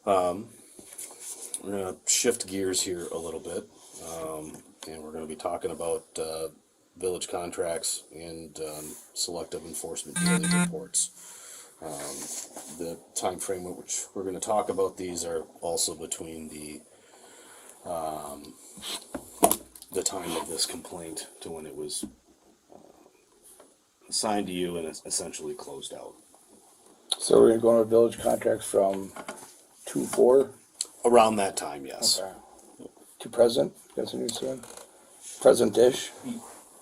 We're going to shift gears here a little bit, and we're going to be talking about village contracts and selective enforcement daily reports. The time frame in which we're going to talk about these are also between the time of this complaint to when it was assigned to you and it's essentially closed out. So we're gonna go on village contracts from 2/4. Around that time, yes. Okay. To present, that's what you're saying? Present-ish?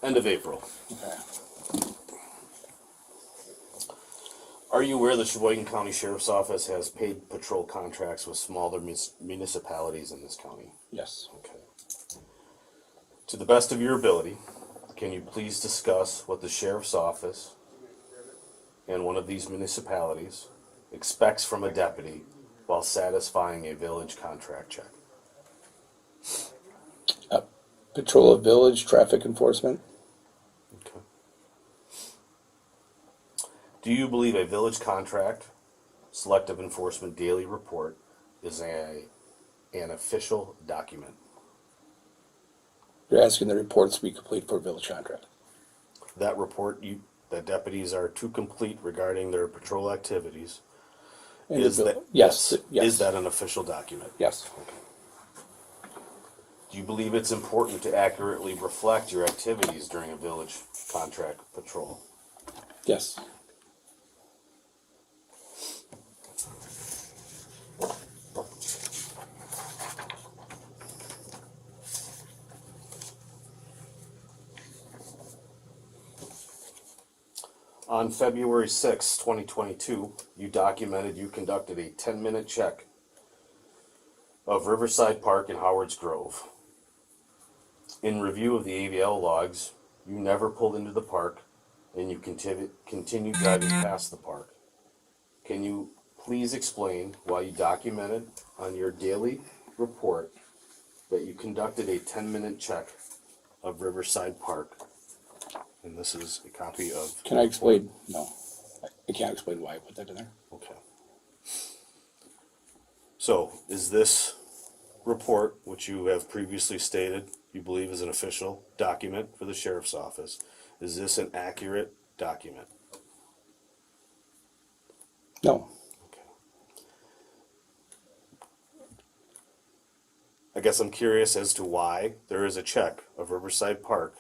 End of April. Okay. Are you aware the Sheboygan County Sheriff's Office has paid patrol contracts with smaller municipalities in this county? Yes. Okay. To the best of your ability, can you please discuss what the Sheriff's Office and one of these municipalities expects from a deputy while satisfying a village contract check? Patrol of village traffic enforcement? Okay. Do you believe a village contract, selective enforcement daily report is an official document? You're asking the reports to be complete for a village contract? That report that deputies are to complete regarding their patrol activities, And is the that bill- yes, yes. is that an official document? Yes. Okay. Do you believe it's important to accurately reflect your activities during a village contract patrol? Yes. On February 6, 2022, you documented you conducted a 10-minute check of Riverside Park and Howard's Grove. In review of the AVL logs, you never pulled into the park and you continued driving past the park. Can you please explain why you documented on your daily report that you conducted a 10-minute check of Riverside Park? And this is a copy of... Can I explain? No. I can't explain why I put that in there. Okay. So, is this report, which you have previously stated you believe is an official document for the sheriff's office, is this an accurate document? No. Okay. I guess I'm curious as to why there is a check of Riverside Park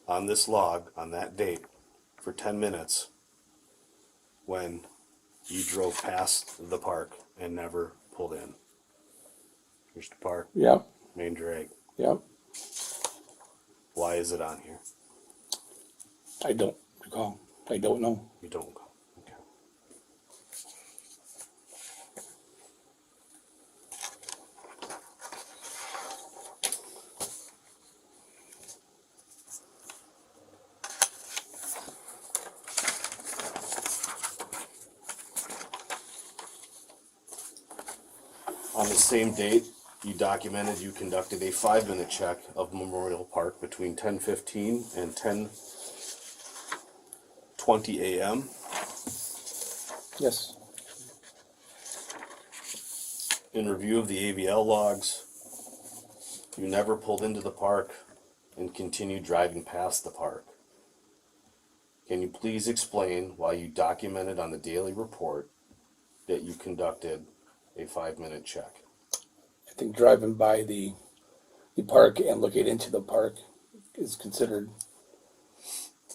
on this log on that date for 10 minutes when you drove past the park and never pulled in. Here's the park, Yep. main drag. Yep. Why is it on here? I don't recall. I don't know. You don't. Okay. On the same date, you documented you conducted a 5-minute check of Memorial Park between 10:15 and 10:20 a.m. Yes. In review of the AVL logs, you never pulled into the park and continued driving past the park. Can you please explain why you documented on the daily report that you conducted a 5-minute check? I think driving by the park and looking into the park is considered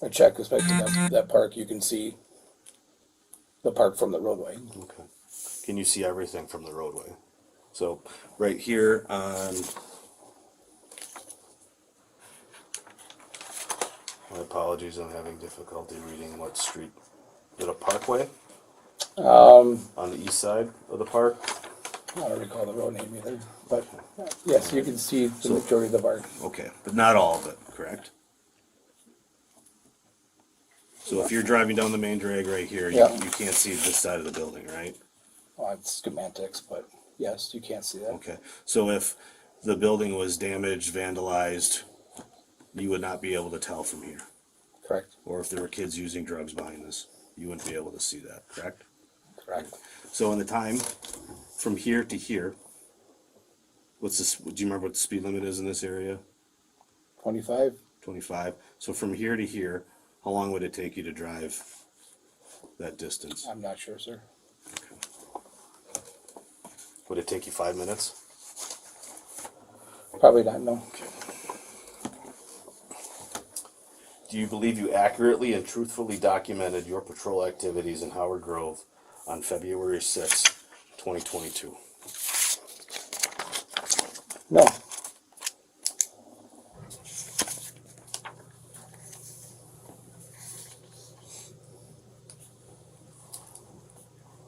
a check, especially that park. You can see the park from the roadway. Okay. Can you see everything from the roadway? So right here on, my apologies, I'm having difficulty reading what street. Is it a parkway? On the east side of the park? I don't recall the road name either, but yes, you can see the majority of the park. Okay, but not all of it, correct? So if you're driving down the main drag right here, Yeah. you can't see this side of the building, right? Well, it's semantics, but yes, you can't see that. Okay, so if the building was damaged, vandalized, you would not be able to tell from here. Correct. Or if there were kids using drugs behind this, you wouldn't be able to see that, correct? Correct. So in the time from here to here, what's this? Do you remember what the speed limit is in this area? 25? 25. So from here to here, how long would it take you to drive that distance? I'm not sure, sir. Would it take you 5 minutes? Probably not, no. Do you believe you accurately and truthfully documented your patrol activities in Howard Grove on February 6, 2022? No.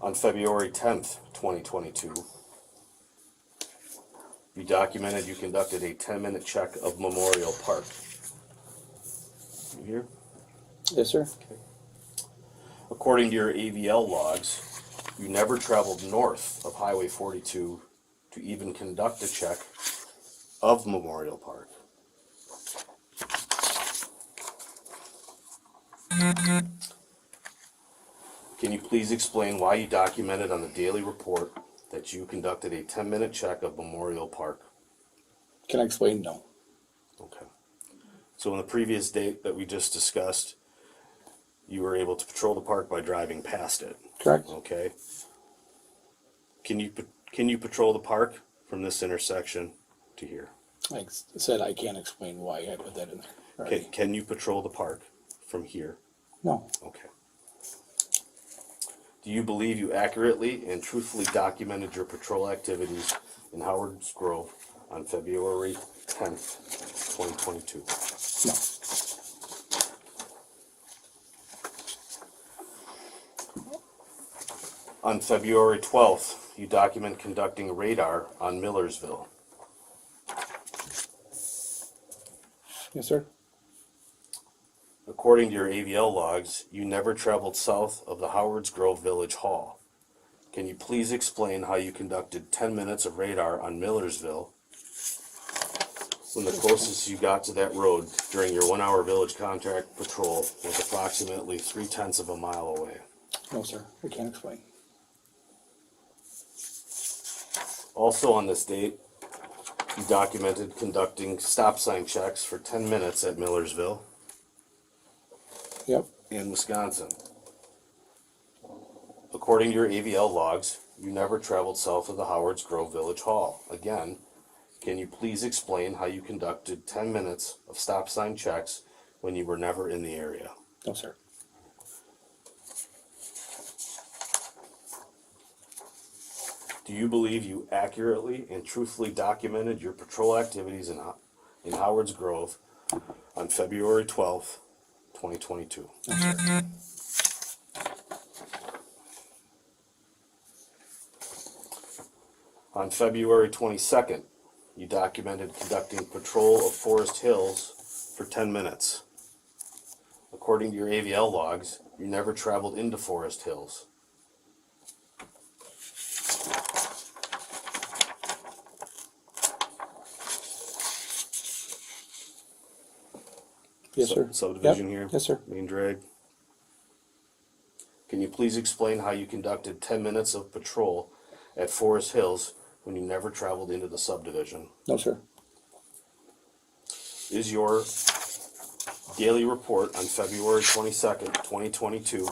On February 10th, 2022, you documented you conducted a 10-minute check of Memorial Park. You here? Yes, sir. Okay. According to your AVL logs, you never traveled north of Highway 42 to even conduct a check of Memorial Park. Can you please explain why you documented on the daily report that you conducted a 10-minute check of Memorial Park? Can I explain? No. Okay. So in the previous date that we just discussed, you were able to patrol the park by driving past it. Correct? Okay. Can you patrol the park from this intersection to here? Like I said, I can't explain why I put that in there. Okay. Can you patrol the park from here? No. Okay. Do you believe you accurately and truthfully documented your patrol activities in Howard's Grove on February 10th, 2022? No. On February 12th, you document conducting radar on Millersville. Yes, sir. According to your AVL logs, you never traveled south of the Howard's Grove Village Hall. Can you please explain how you conducted 10 minutes of radar on Millersville when the closest you got to that road during your 1-hour village contract patrol was approximately 3/10 of a mile away? No, sir. I can't explain. Also on this date, you documented conducting stop sign checks for 10 minutes at Millersville Yep. in Wisconsin. According to your AVL logs, you never traveled south of the Howard's Grove Village Hall. Again, can you please explain how you conducted 10 minutes of stop sign checks when you were never in the area? No, sir. Do you believe you accurately and truthfully documented your patrol activities in Howard's Grove on February 12th, 2022? No, sir. On February 22nd, you documented conducting patrol of Forest Hills for 10 minutes. According to your AVL logs, you never traveled into Forest Hills. Yes, sir. Subdivision Yep. here? Yes, sir. Main drag. Can you please explain how you conducted 10 minutes of patrol at Forest Hills when you never traveled into the subdivision? No, sir. Is your daily report on February 22nd, 2022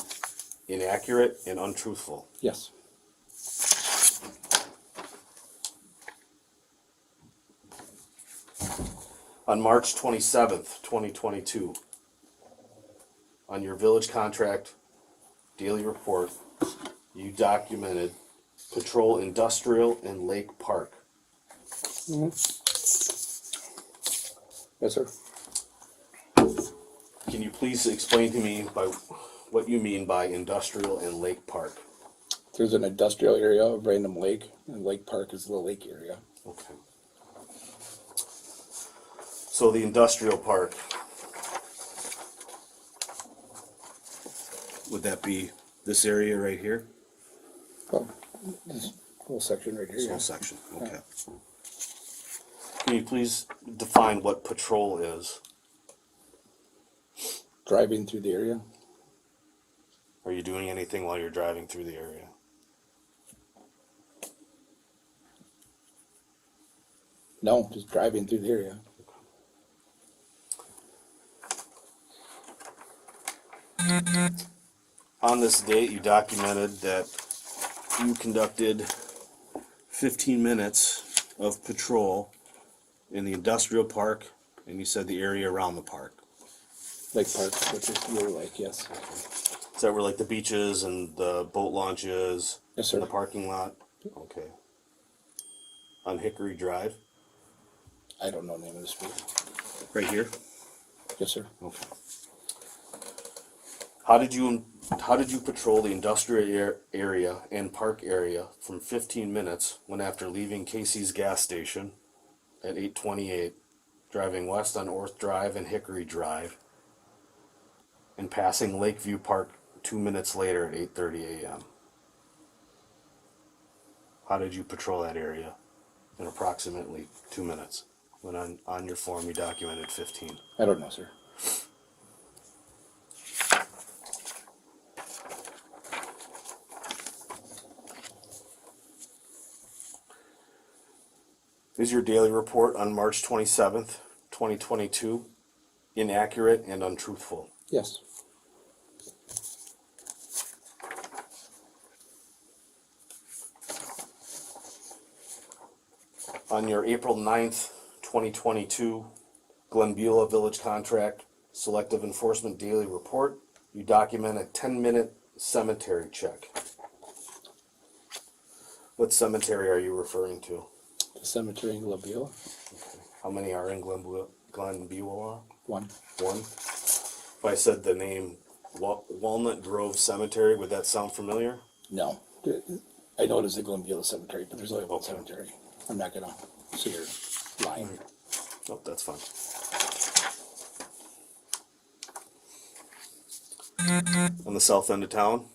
inaccurate and untruthful? Yes. On March 27th, 2022, on your village contract daily report, you documented patrol industrial and Lake Park. Mm-hmm. Yes, sir. Can you please explain to me by what you mean by industrial and Lake Park? There's an industrial area of Random Lake, and Lake Park is the lake area. Okay. So the industrial park, would that be this area right here? Well, this whole section right here. This Yeah. whole section, okay. Can you please define what patrol is? Driving through the area. Are you doing anything while you're driving through the area? No, just driving through the area. On this date, you documented that you conducted 15 minutes of patrol in the industrial park, and you said the area around the park. Lake Park, which is your lake, yes. Is that where like the beaches and the boat launches? Yes, sir. In the parking lot? Okay. On Hickory Drive? I don't know the name of the street. Right here? Yes, sir. Okay. How did you patrol the industrial area and park area from 15 minutes when after leaving Casey's gas station at 8:28, driving west on Orth Drive and Hickory Drive, and passing Lakeview Park 2 minutes later at 8:30 a.m.? How did you patrol that area in approximately 2 minutes when on your form you documented 15? I don't know, sir. Is your daily report on March 27th, 2022 inaccurate and untruthful? Yes. On your April 9th, 2022 Glen Beulah Village Contract Selective Enforcement Daily Report, you document a 10-minute cemetery check. What cemetery are you referring to? The cemetery in Glen Beulah. How many are in Glen Beulah? One. One. If I said the name Walnut Grove Cemetery, would that sound familiar? No. I know it is the Glen Beulah Cemetery, but there's only one Okay. cemetery. I'm not gonna see her lying. Oh, that's fine. On the south end of town?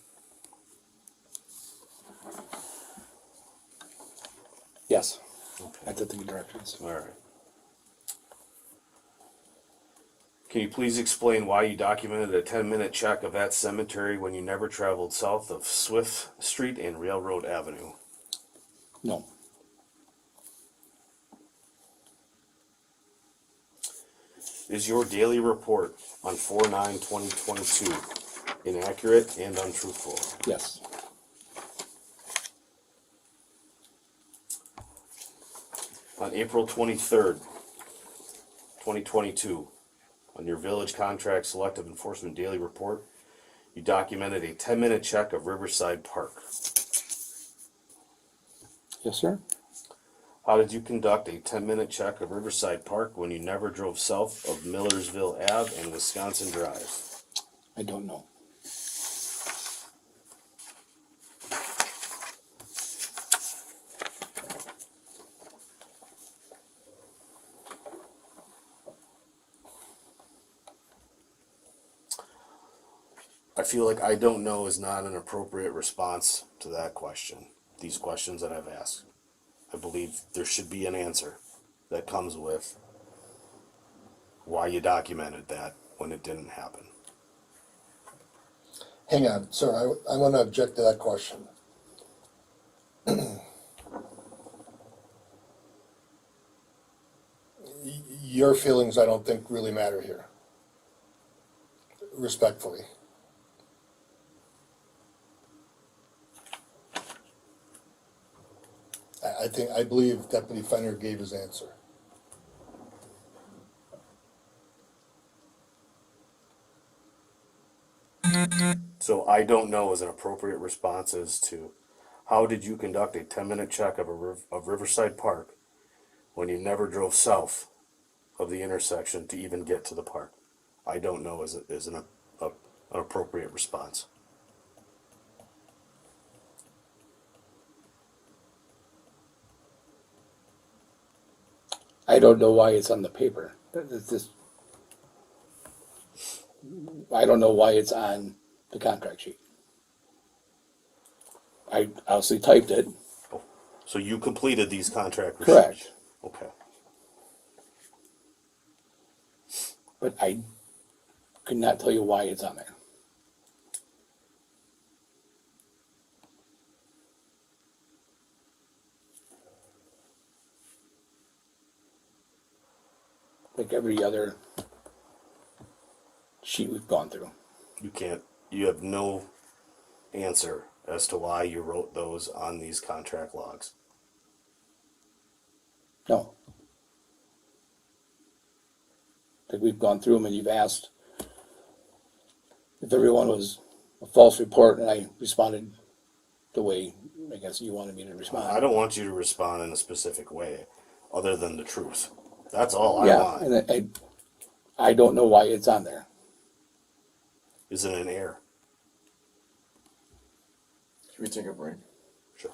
Yes. Okay. I took the directions. All right. Can you please explain why you documented a 10-minute check of that cemetery when you never traveled south of Swift Street and Railroad Avenue? No. Is your daily report on 4/9/2022 inaccurate and untruthful? Yes. On April 23rd, 2022, on your Village Contract Selective Enforcement Daily Report, you documented a 10-minute check of Riverside Park. Yes, sir. How did you conduct a 10-minute check of Riverside Park when you never drove south of Millersville Ave and Wisconsin Drive? I don't know. I feel like I don't know is not an appropriate response to that question, these questions that I've asked. I believe there should be an answer that comes with why you documented that when it didn't happen. Hang on, sir, I want to object to that question. Your feelings, I don't think really matter here. Respectfully. I believe Deputy Fenner gave his answer. So I don't know is an appropriate response as to how did you conduct a 10-minute check of Riverside Park when you never drove south of the intersection to even get to the park? I don't know is an appropriate response. I don't know why it's on the paper. It's just, I don't know why it's on the contract sheet. I obviously typed it. So you completed these contract receipts? Correct. Okay. But I could not tell you why it's on there. like every other sheet we've gone through. You have no answer as to why you wrote those on these contract logs. No. Like we've gone through them and you've asked if everyone was a false report, and I responded the way I guess you wanted me to respond. I don't want you to respond in a specific way other than the truth. That's all I Yeah, want. and I don't know why it's on there. Is it an error? Can we take a break? Sure.